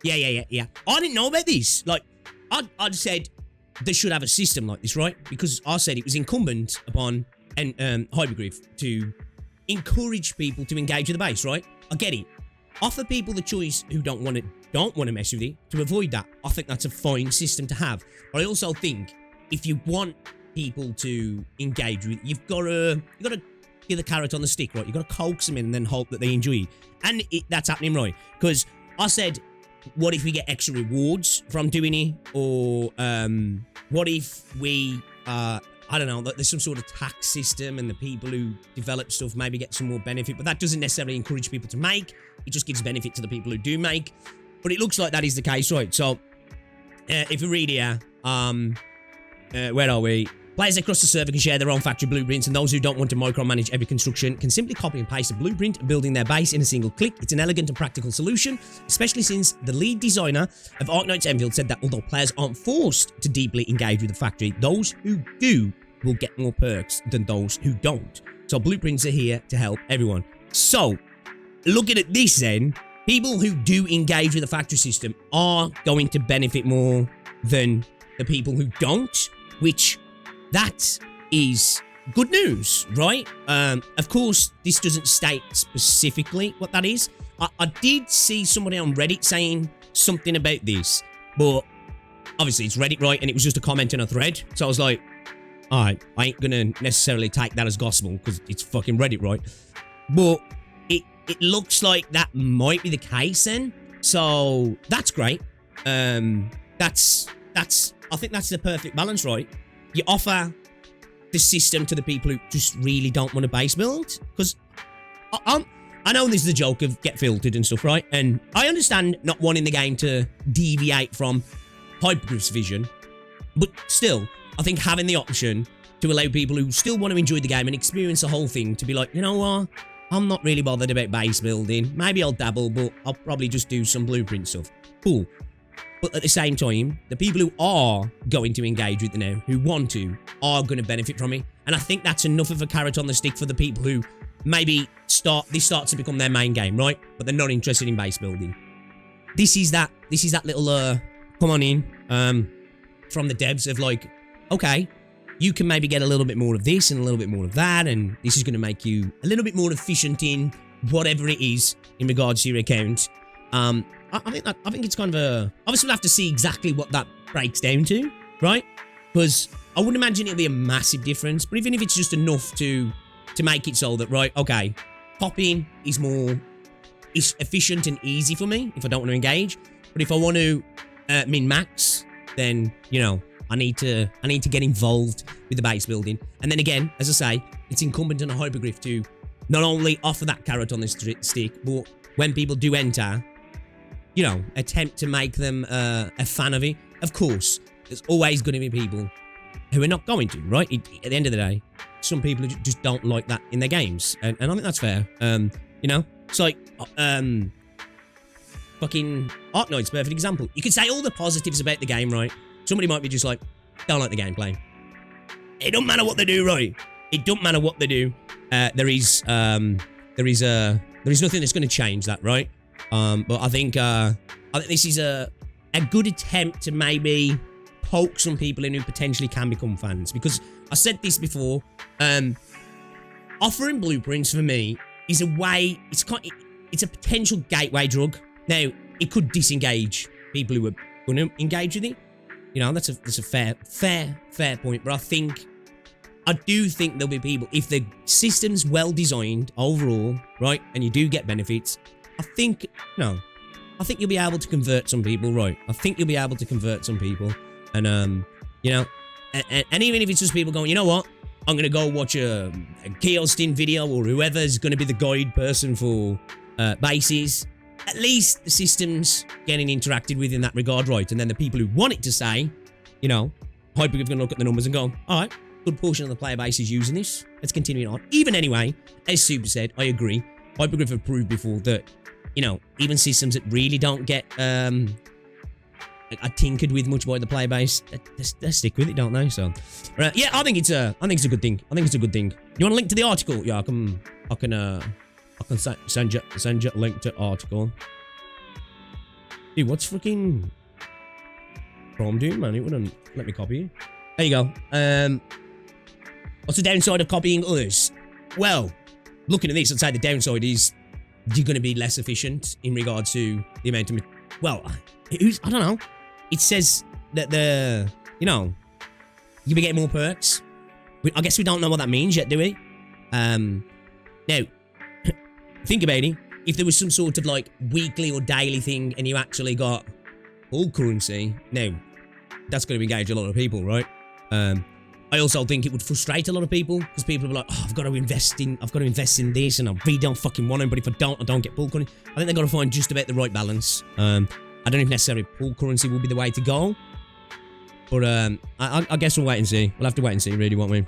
Yeah. I didn't know about this. Like, I'd said they should have a system like this, right? Because I said it was incumbent upon Hypergryph to encourage people to engage with the base, right? I get it. Offer people the choice who don't want to mess with it to avoid that. I think that's a fine system to have. But I also think if you want people to engage with it, you've got to give the carrot on the stick, right? You've got to coax them in and then hope that they enjoy it. And that's happening, right? Because I said, what if we get extra rewards from doing it? Or what if we, I don't know, there's some sort of tax system and the people who develop stuff maybe get some more benefit, but that doesn't necessarily encourage people to make. It just gives benefit to the people who do make. But it looks like that is the case, right? So, if we read here, where are we? Players across the server can share their own factory blueprints, and those who don't want to micromanage every construction can simply copy and paste a blueprint, building their base in a single click. It's an elegant and practical solution, especially since the lead designer of Arknights Endfield said that although players aren't forced to deeply engage with the factory, those who do will get more perks than those who don't. So blueprints are here to help everyone. So, looking at this then, people who do engage with the factory system are going to benefit more than the people who don't, which that is good news, right? Of course, this doesn't state specifically what that is. I did see somebody on Reddit saying something about this, but obviously it's Reddit, right? And it was just a comment in a thread. So I was like, all right, I ain't gonna necessarily take that as gospel because it's fucking Reddit, right? But it looks like that might be the case then. So that's great. I think that's the perfect balance, right? You offer the system to the people who just really don't want to base build. Because I know this is a joke of get filtered and stuff, right? And I understand not wanting the game to deviate from Hypergryph's vision. But still, I think having the option to allow people who still want to enjoy the game and experience the whole thing to be like, you know what? I'm not really bothered about base building. Maybe I'll dabble, but I'll probably just do some blueprint stuff. Cool. But at the same time, the people who are going to engage with it now, who want to, are going to benefit from it. And I think that's enough of a carrot on the stick for the people who maybe this starts to become their main game, right? But they're not interested in base building. This is that little come on in from the devs of like, okay, you can maybe get a little bit more of this and a little bit more of that, and this is going to make you a little bit more efficient in whatever it is in regards to your account. I think it's kind of a... Obviously, we'll have to see exactly what that breaks down to, right? Because I wouldn't imagine it'll be a massive difference, but even if it's just enough to make it so that, right, okay, copying is efficient and easy for me if I don't want to engage. But if I want to min-max, then, you know, I need to get involved with the base building. And then again, as I say, it's incumbent on a Hypergryph to not only offer that carrot on this stick, but when people do enter, you know, attempt to make them a fan of it. Of course, there's always going to be people who are not going to, right? At the end of the day, some people just don't like that in their games. And I think that's fair. You know, it's like, fucking Arknights, perfect example. You could say all the positives about the game, right? Somebody might be just like, don't like the gameplay. It don't matter what they do, right? It don't matter what they do. There is nothing that's going to change that, right? But I think this is a good attempt to maybe poke some people in who potentially can become fans. Because I said this before, offering blueprints for me is a way, it's a potential gateway drug. Now, it could disengage people who are going to engage with it. You know, that's a fair point. But I do think there'll be people, if the system's well designed overall, right, and you do get benefits, I think you'll be able to convert some people, right? I think you'll be able to convert some people. And, you know, and even if it's just people going, you know what? I'm going to go watch a Kiostin video or whoever's going to be the guide person for bases. At least the system's getting interacted with in that regard, right? And then the people who want it to say, you know, Hypergryph going to look at the numbers and go, all right, good portion of the player base is using this. Let's continue on. Even anyway, as Super said, I agree. Hypergryph have proved before that, you know, even systems that really don't get tinkered with much by the player base, they stick with it, don't they? So, yeah, I think it's a good thing. I think it's a good thing. You want a link to the article? Yeah, I can send you a link to article. Dude, what's freaking Chrome doing, man? It wouldn't let me copy it. There you go. What's the downside of copying others? Well, looking at this, I'd say the downside is you're going to be less efficient in regard to the amount of... Well, I don't know. It says that you'll be getting more perks. I guess we don't know what that means yet, do we? Now, think about it. If there was some sort of like weekly or daily thing and you actually got all currency, now that's going to engage a lot of people, right? I also think it would frustrate a lot of people because people are like, oh, I've got to invest in this and I really don't fucking want to, but if I don't get pool currency. I think they've got to find just about the right balance. I don't know if necessarily pool currency will be the way to go, but I guess we'll wait and see. We'll have to wait and see, really, won't we?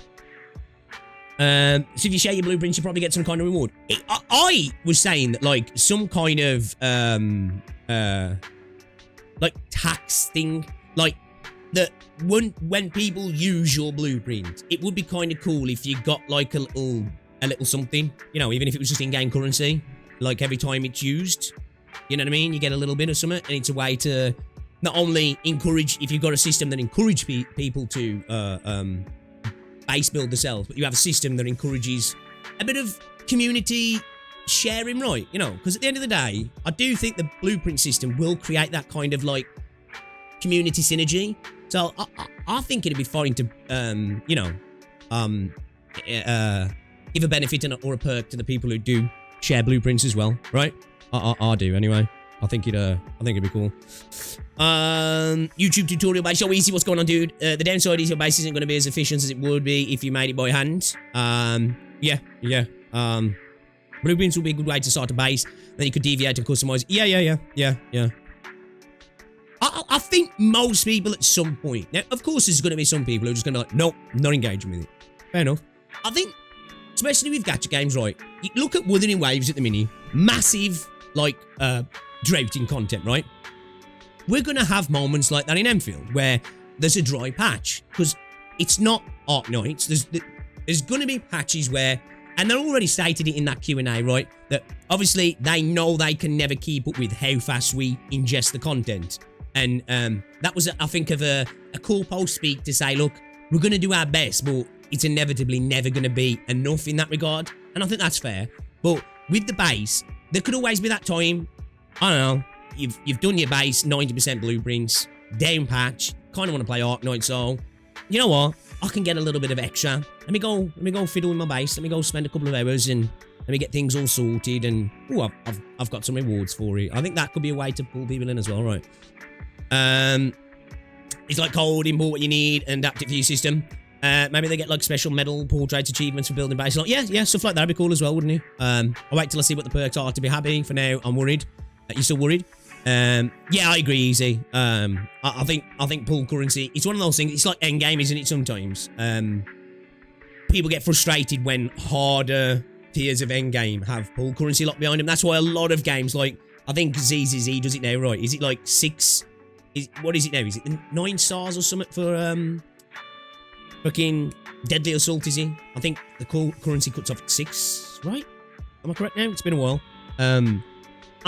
So if you share your blueprints, you probably get some kind of reward. I was saying that like some kind of like tax thing, like that when people use your blueprint, it would be kind of cool if you got like a little something, you know, even if it was just in-game currency, like every time it's used, you know what I mean? You get a little bit of something, and it's a way to not only encourage, if you've got a system that encourages people to base build themselves, but you have a system that encourages a bit of community sharing, right? You know, because at the end of the day, I do think the blueprint system will create that kind of like community synergy. So I think it'd be fine to, give a benefit or a perk to the people who do share blueprints as well, right? I do anyway. I think it'd be cool. YouTube tutorial base. So easy. What's going on, dude? The downside is your base isn't going to be as efficient as it would be if you made it by hand. Yeah. Blueprints will be a good way to start a base. Then you could deviate and customize. Yeah. I think most people at some point. Now, of course, there's going to be some people who are just going to like, nope, not engaging with it. Fair enough. I think, especially with gacha games, right? You look at Wuthering Waves at the mini. Massive, like, drought in content, right? We're going to have moments like that in Endfield where there's a dry patch because it's not Arknights. There's going to be patches where, and they're already stated it in that Q&A, right? That obviously they know they can never keep up with how fast we ingest the content. And that was, I think, of a cool post speak to say, look, we're going to do our best, but it's inevitably never going to be enough in that regard. And I think that's fair. But with the base, there could always be that time, I don't know, you've done your base, 90% blueprints, down patch, kind of want to play Arknights, so you know what? I can get a little bit of extra. Let me go fiddle with my base. Let me go spend a couple of hours and let me get things all sorted. And I've got some rewards for it. I think that could be a way to pull people in as well, right? It's like code, import what you need, and adapt it for your system. Maybe they get like special medal, portraits, achievements for building base. Like, yeah, stuff like that'd be cool as well, wouldn't you? I'll wait till I see what the perks are to be happy. For now, I'm worried. You still worried? Yeah, I agree, Easy. I think pool currency, it's one of those things, it's like Endgame, isn't it, sometimes? People get frustrated when harder tiers of Endgame have pool currency locked behind them. That's why a lot of games, like, I think ZZZ does it now, right? Is it like 6? What is it now? Is it 9 stars or something for, fucking Deadly Assault, is he? I think the currency cuts off at 6, right? Am I correct now? It's been a while. I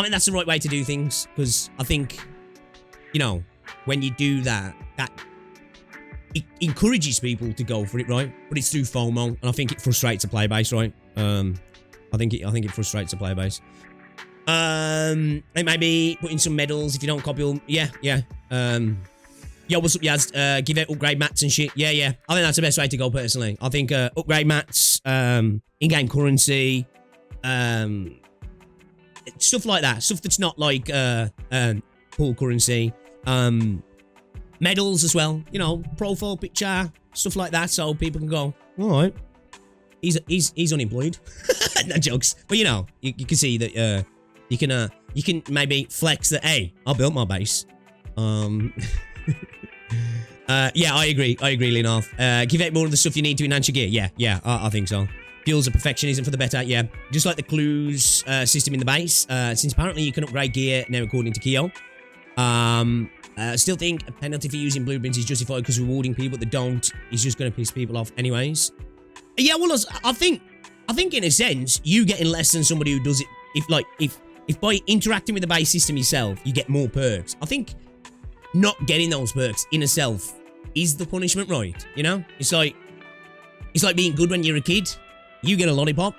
mean, that's the right way to do things, because I think, you know, when you do that, it encourages people to go for it, right? But it's through FOMO, and I think it frustrates a player base, right? I think it frustrates a player base. And maybe put in some medals if you don't copy them. Yeah. Yo, what's up, Yaz? Give out upgrade mats and shit. Yeah. I think that's the best way to go, personally. I think upgrade mats, in-game currency, stuff like that. Stuff that's not like pool currency. Medals as well. You know, profile picture, stuff like that, so people can go, all right, he's unemployed. No jokes. But you know, you can see that you can maybe flex that, hey, I built my base. Yeah, I agree, Leonard. Give out more of the stuff you need to enhance your gear. Yeah, I think so. Fuels of perfectionism for the better, yeah. Just like the clues system in the base, since apparently you can upgrade gear now according to Kyo. Still think a penalty for using blueprints is justified because rewarding people that don't is just going to piss people off anyways. Yeah, well, I think in a sense, you getting less than somebody who does it, if if by interacting with the base system yourself, you get more perks, I think not getting those perks in itself is the punishment, right? You know? It's like being good when you're a kid. You get a lollipop.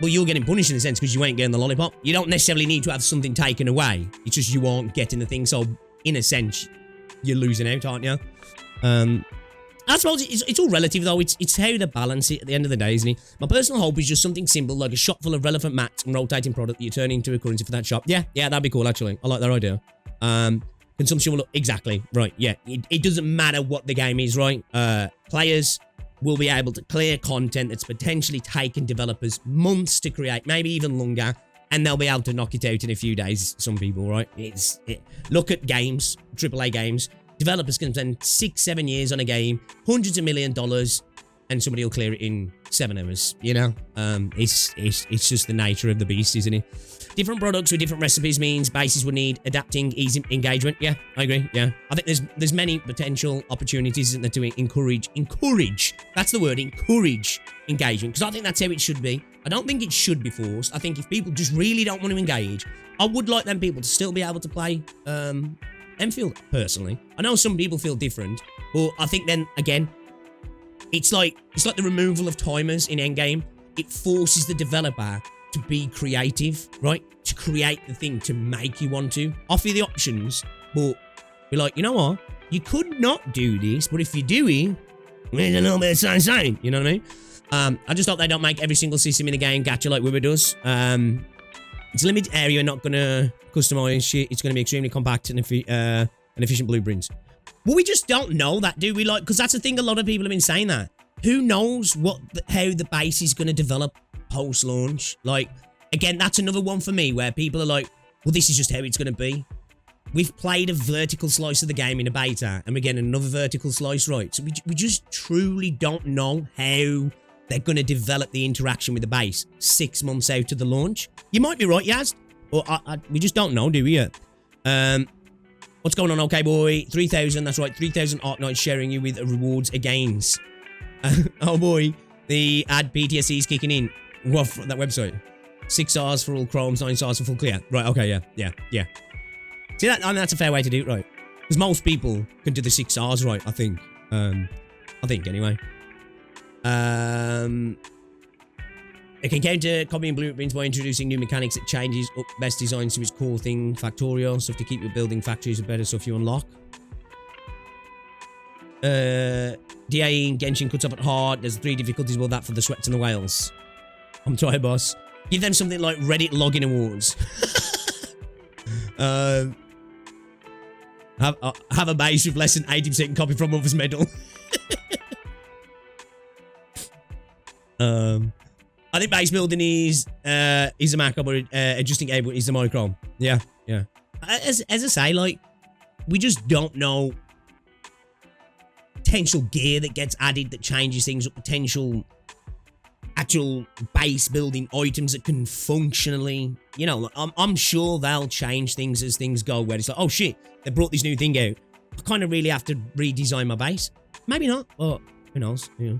Well, you're getting punished in a sense because you ain't getting the lollipop. You don't necessarily need to have something taken away. It's just you aren't getting the thing. So, in a sense, you're losing out, aren't you? I suppose it's all relative, though. It's how to balance it at the end of the day, isn't it? My personal hope is just something simple, like a shop full of relevant mats and rotating product that you turn into a currency for that shop. Yeah, that'd be cool, actually. I like that idea. Consumption will look... Exactly. Right, yeah. It doesn't matter what the game is, right? Players will be able to clear content that's potentially taken developers months to create, maybe even longer, and they'll be able to knock it out in a few days, some people, right? Look at games, AAA games. Developers can spend 6-7 years on a game, hundreds of $1 million, and somebody will clear it in 7 hours, you know? It's just the nature of the beast, isn't it? Different products with different recipes means bases will need adapting, easy engagement. Yeah, I agree, yeah. I think there's many potential opportunities, isn't there, to encourage, that's the word, encourage engagement, because I think that's how it should be. I don't think it should be forced. I think if people just really don't want to engage, I would like them people to still be able to play, Endfield, personally. I know some people feel different, but I think then, again, it's like the removal of timers in Endgame. It forces the developer to be creative, right? To create the thing, to make you want to. Offer you the options, but be like, you know what? You could not do this, but if you do it, there's a little bit of sunshine, you know what I mean? I just hope they don't make every single system in the game gacha like Wibber does. It's a limited area, not going to customize shit. It's going to be extremely compact and efficient blueprints. Well, we just don't know that, do we? Like, because that's the thing, a lot of people have been saying that. Who knows how the base is going to develop post-launch? Like, again, that's another one for me where people are like, well, this is just how it's going to be. We've played a vertical slice of the game in a beta, and we're getting another vertical slice, right? So we just truly don't know how they're going to develop the interaction with the base 6 months out to the launch. You might be right, Yaz. Or we just don't know, do we yet? What's going on, okay, boy? 3,000, that's right. 3,000 Arknights sharing you with rewards agains. Oh, boy. The ad PTSD is kicking in. What, from that website? 6 stars for all chromes, 9 stars for full clear. Right, okay, yeah. See, that, I mean, that's a fair way to do it, right? Because most people can do the 6 stars, right, I think. Anyway. It can counter copying blueprints by introducing new mechanics that changes up best designs to its core thing, factorial, stuff to keep your building factories with better stuff you unlock. DAE in Genshin cuts up at hard. There's 3 difficulties with that for the sweats and the whales. I'm trying, boss. Give them something like Reddit login awards. Have a base with less than 80% copy from others medal. I think base building is a macro, but adjusting able is the micro. Yeah. As I say, like, we just don't know potential gear that gets added that changes things, or potential actual base building items that can functionally, you know, I'm sure they'll change things as things go, where it's like, oh shit, they brought this new thing out. I kind of really have to redesign my base. Maybe not, but who knows, you know.